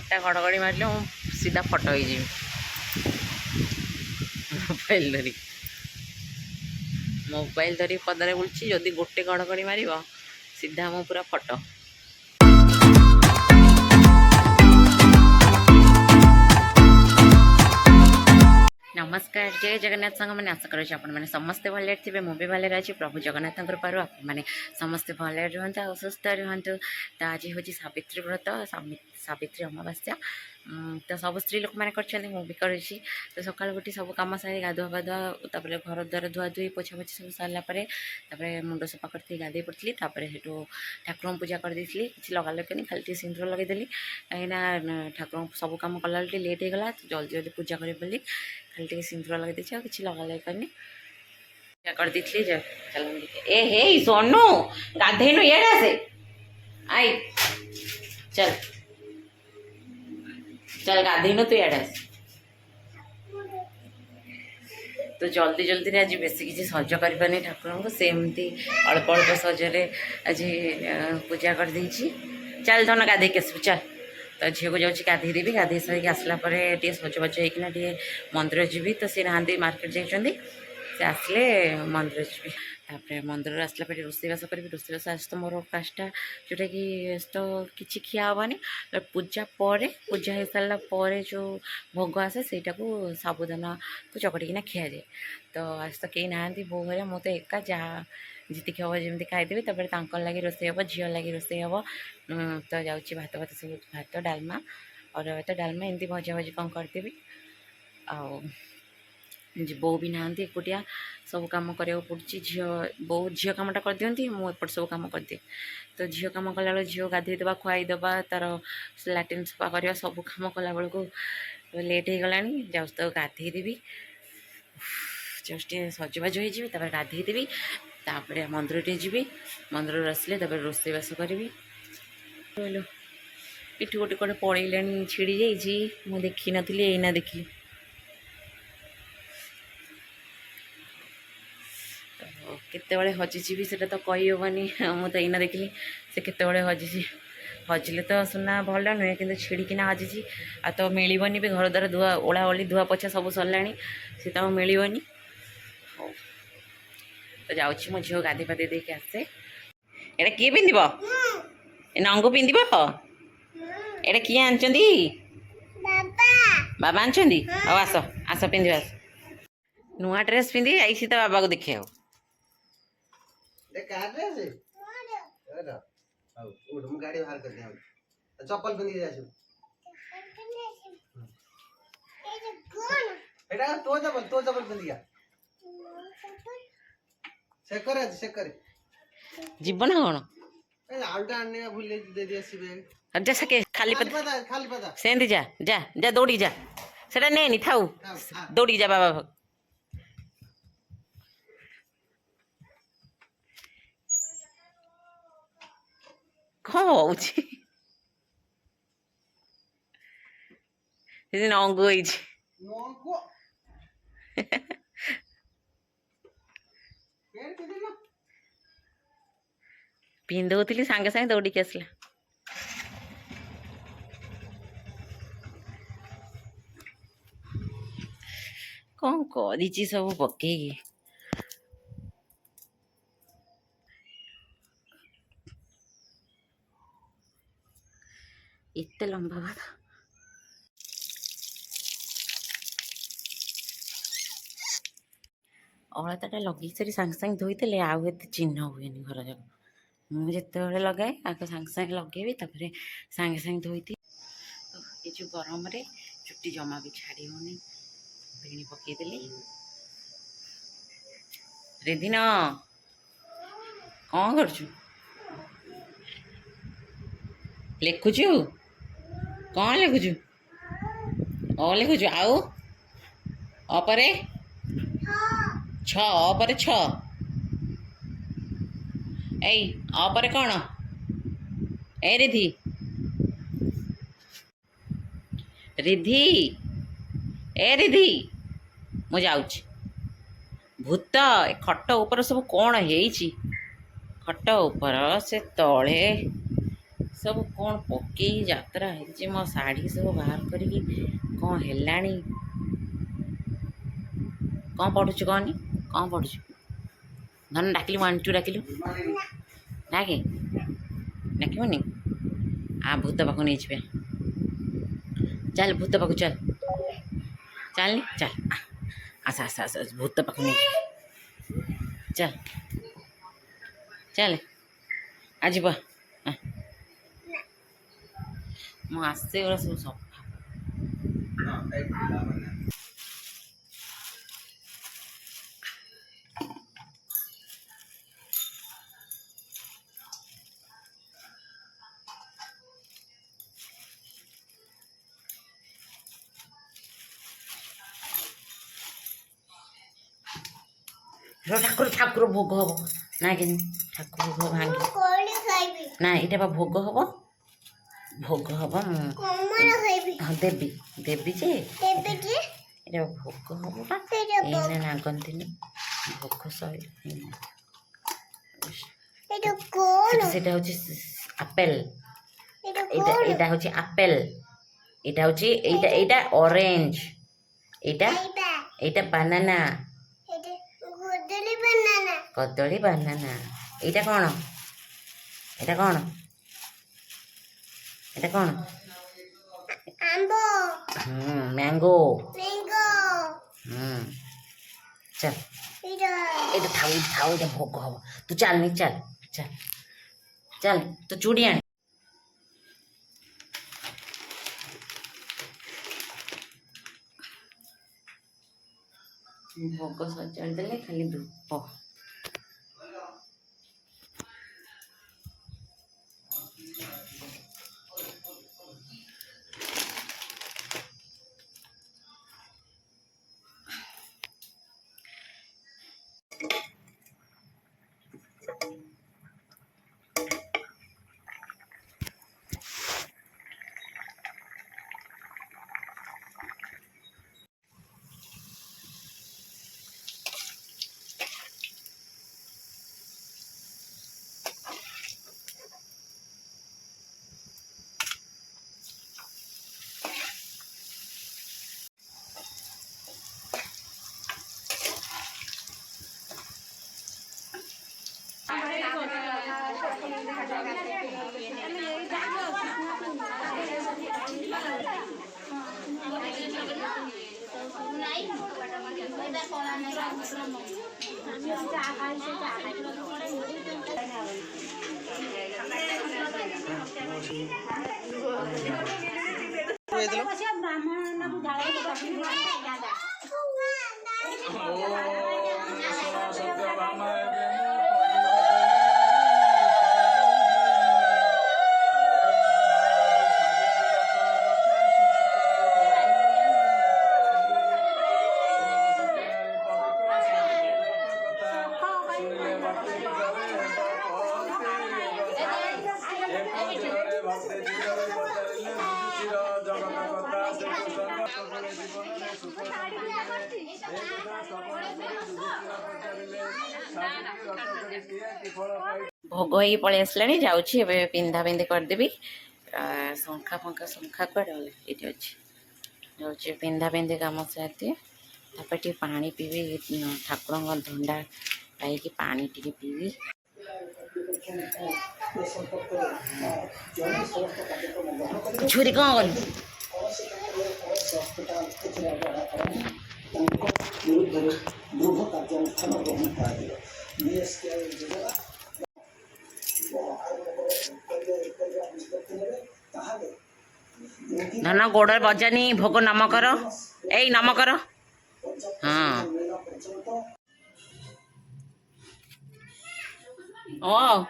घंटा घड़घड़ी मारे सीधा फटो हो मोबाइल धरी पदारे बुलूची जदि गोटे घड़घड़ी मार सीधा मु पूरा फटो। नमस्कार जय जगन्नाथ संग मैंने आशा करुँच आपने समस्ते भले थे मुझे भले अच्छी प्रभु जगन्नाथ कृपार आपने समस्ते भले रुहतु और सुस्थ रुहतु। तो आज हूँ सावित्री व्रत सावित्री अमावास्या तो सब स्त्री लोक मैंने कर तो सकाल उठी सब कम सारी गाधुआ पाधुआ घर द्वार धुआ धुई पोछा पोछी सब सारापर मुंड सफा कर गाधे पड़ी सेठू ठाकुर पूजा करदी कि लगा लगे खाली सिंदूर लगेदेली कहीं ठाकुर सब कम कला लेट हो गला जल्दी जल्दी पूजा करी बोली खाली सिंदूर लगे देती कि लगा लगे करनी पूजा कर दी ए हे सोनू गाधेनु ये से आई चल चल गाधेनु तू ये तो जल्दी जल्दी आज बेस किसी सज कर ठाकुर को सेमती अल्प अल्प सजरे आज पूजा कर दी चल धन गाधे के चल तो झील को जाऊँगी गाधे देवी गाधे सारी आसला सजबाज होना टे मंदिर जी तो सी ना मार्केट जाइए से आसले मंदिर जी तापर मंदिर आसला रोषेईबास करी रोषेईबास आज तो मोर कास्टा जोटा कि तो किसी खिया हेनी पूजा पर पूजा हो सारापर जो भोग आसे सेटा को साबुदाना को चकटिकिना खिया जाए। तो आज तो कहीं ना बो घर मु तो एका जहाँ जीतिक हम जमी खाईदेवी तापर लगे रोषे हम झील लगे रोषे हम तो जाऊँगी भात भात सब भात डालमा और भात डालमा एमती भजा भजी कौन करदेवी आ बो भी ना एकुटिया सब कम करा पड़ी झी बो झील कमटा कर दिखती मुझे सब कम करदिए। तो झील कम कला झील गाधेदेवा खुआईदेवा तार लाट्रिन सफा करवा सब कम कला बेलू लेट हो गला जाऊँ तो गाधेदेवी जस्ट सजबाज हो गाधेदेवी तापर मंदिर टे जी मंदिर आसिले रोषेईबास करी बोलो पिठी गोटे कौटे पड़े छिड़ी जाइए मुझे देखी नी एना देखी केते हजिची भी सेटा तो कही हेनी मुझे एना देखिली से केते हजिची हजिले तो सुना भल नुहे कि छिड़किना हजिची आ तो मिलनी भी घर द्वारा धुआ ओला ओली धुआ पोछा सब सरला सी तो मिलनी हो तो जाऊँगी मो झील गाधे पाधे देके आसे एटा किए पिंधिब नंगू पिंधिब एटा किए आनचंदी बाबा आनचंदी आओ आस आस पिंधिब आस नुआ ड्रेस पिंधि आई तो बाबा को देखे गाड़ी बाहर कर दिया चप्पल पिंधि जासु एटा तो चप्पल पिंधिया सेकर जीवन कौन ए आउटा आने भूल दे दे आसीबे अच्छा सके खाली पता सेंदी जा जा जा दौड़ी जा सेटा नेनी थाऊ दौड़ी जा बाबा कौन हो नंगू पिंधुली सांगे सांगे दौड़ी आसला कौन कर सब पकई एते लंबा भात अलताटा लगे सारी सांगे सांगे धोईले आउ चिन्ह हुए घर जाक मुझे लगाए आगे सांगे सांगे लगे तापर सांगे सांगे धोती ये जो गरम रे चुट्टी जमा भी छाड़ी होनी बेणी पकईदेली रेदिन कौन कर लिखुचु कौन लिखुचु ओ लिखुचु आउ अपरे छपरे छ ए अपरे कौन ए रिधि रिधि ए रिधि मु जाऊँ भूत खट उपर सब कौन है खट उपर से तले सब कौन पकई यात्रा है मो शाढ़ी सब बाहर करी कौन हेलाणी कौन पढ़ुଛୁ कहनी कौन पढ़ुଛୁ धन डाकिलु आंचू डाकिलु डाके डाकिबनी आ भूत पाखु नहीं ଯିବେ चल भूत पाखु चल चल चल आस आस आस भूत पाखु नहीं चल चल आज ମୁଁ ଆସେ ଏଗୁଡ଼ା ସବୁ ସଫା ଠାକୁର ଠାକୁର ଭୋଗ ହବ ନା କି ଠାକୁର ଭୋଗ ଭାଙ୍ଗି ନା ଏଇଟା ବା ଭୋଗ ହବ ଭୋଗ ହବ ହଁ ଦେବି ଦେବି ଯେ ଏଇଟା ଭୋଗ ହବ ବା ଏଇନା ନାଗନ୍ତିନି ଭୋଗ ସଇଲେ ସେଟା ହଉଛି ଆପେଲ ଏଇଟା ଏଇଟା ହଉଛି ଆପେଲ ଏଇଟା ହଉଛି ଏଇଟା ଏଇଟା ଅରେଞ୍ଜ ଏଇଟା ଏଇଟା ବାନାନା କଦଳୀ ବାନାନା ଏଇଟା କ'ଣ ଏଇଟା କ'ଣ ଏଇଟା କ'ଣ ମ୍ୟାଙ୍ଗୋ चल ये थाऊ थाऊ ये भोग हब तू चल नहीं चल चल चल तो चूड़ी आने भोग सजाड़ देले खाली धूप भोग ही पलि आसला जाऊँगी पिंधा पिंधि करदेवी शंखा फंखा शंखा कड़े ये अच्छे जाऊँगी पिंधा पिंधि कम सारी तापर पानी पीबी ठाकुर धंडा पाई पानी टी पीबी छुरी कौन धन गोड़ बजानी भोग नाम कर ए नाम कर हाँ ओ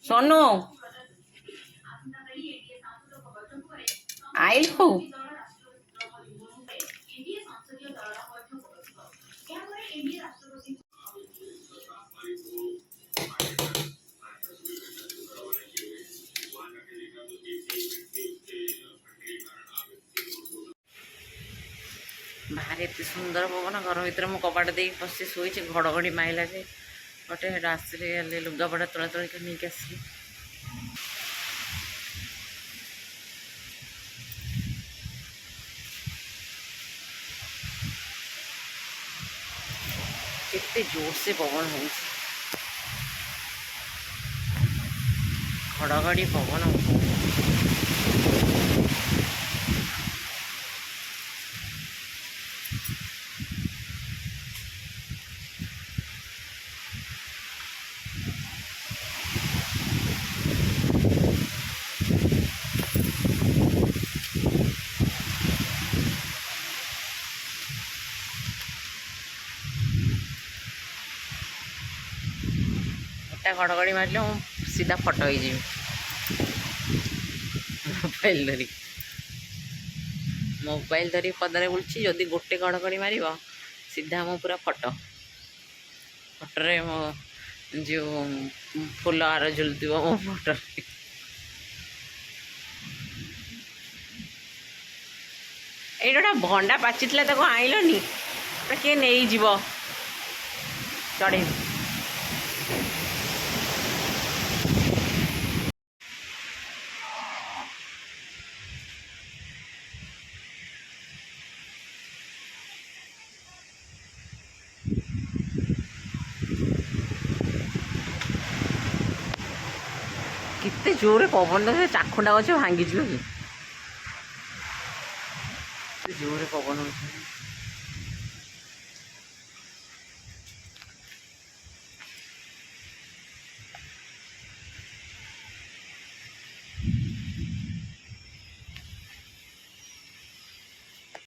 सोनू आइलु बाहर एत सुंदर पवन घर भर मु कबाट दे पशि शोची घड़घड़ी माइला जे ଗୋଟେ ଆସିଲି ଗଲି ଲୁଗାପଟା ତୋଳା ତୋଳି କରି ନେଇକି ଆସିଲି। କେତେ ଜୋରସେ ପବନ ହେଉଛି, ଘଡ଼ଘଡ଼ି ପବନ এটা ଘଡ଼ଘଡ଼ି ମାରିଲେ ମୁଁ ସିଧା ଫଟୋ ହେଇଯିବି ମୋବାଇଲ ଧରି ପଦାରେ ବୁଲୁଛି, ଯଦି ଗୋଟେ ଘଡ଼ଘଡ଼ି ମାରିବ ସିଧା ମୁଁ ପୁରା ଫଟୋରେ ମୋ ଯେଉଁ ଫୁଲ ହାର ଝୁଲୁଥିବ ମୋ ଫଟୋରେ। ଏଇଟା ଗୋଟେ ଭଣ୍ଡା ପାଚିଥିଲା, ତାକୁ ଆଣିଲନି? କିଏ ନେଇଯିବ, ଚଢ଼େଇ। କେତେ ଜୋରରେ ପବନ ଦେଲେ ଚାଖୁଣ୍ଡା ଗଛ ଭାଙ୍ଗିଯିବ କି? କେତେ ଜୋରରେ ପବନ ହେଉଛି।